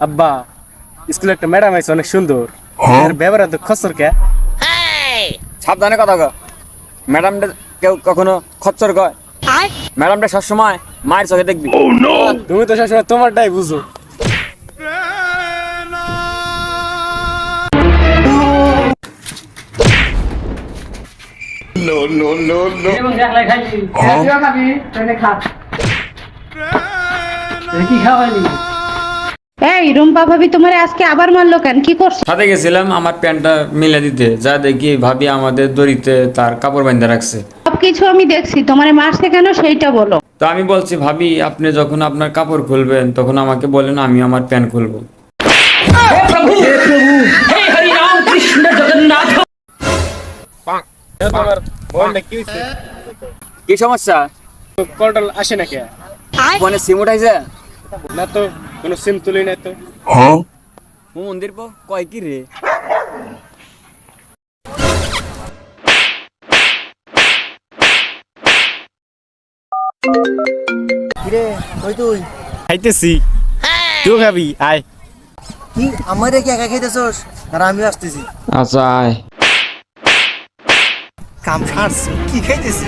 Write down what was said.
আব্বা স্কুলে একটা ম্যাডাম আছে অনেক সুন্দর, ব্যবহার তো খসর কে? সাবধানে কথা কও। ম্যাডামটা কেউ কখনো খচ্চর কয়? ম্যাডামটা সবসময় মায়ের চোখে দেখবি। তুমি তো সবসময় তোমারটাই বুঝো। এই রুম্পা ভাবি তোমারে আজকে আবার মারলো কেন? কি করছো? সাথে গেছিলাম আমার প্যান্টটা মিলে দিতে, যা দেখি ভাবি আমাদের দড়িতে তার কাপড় বাঁধা রাখছে। সবকিছু আমি দেখছি, তোমারে মারছে কেন সেইটা বলো। তো আমি বলছি ভাবি আপনি যখন আপনার কাপড় খুলবেন তখন আমাকে বলেন, আমি আমার প্যান্ট খুলবো। তোমার বোনটা কি হয়েছে? কি সমস্যা? কন্ট্রোল আসে না কে? ফোনে সিম উঠাইছে? না তো, কোনো সিম তুলি নাই তো। মন্দির পো কয় কি রে? কিরে কই তুই? খাইতেছি, তুই খাবি আয়। কি আমারে কি একা খাইতেছস? আর আমিও আসতেছি। আচ্ছা আয়। কাম সারছি, কি খাইতেছি?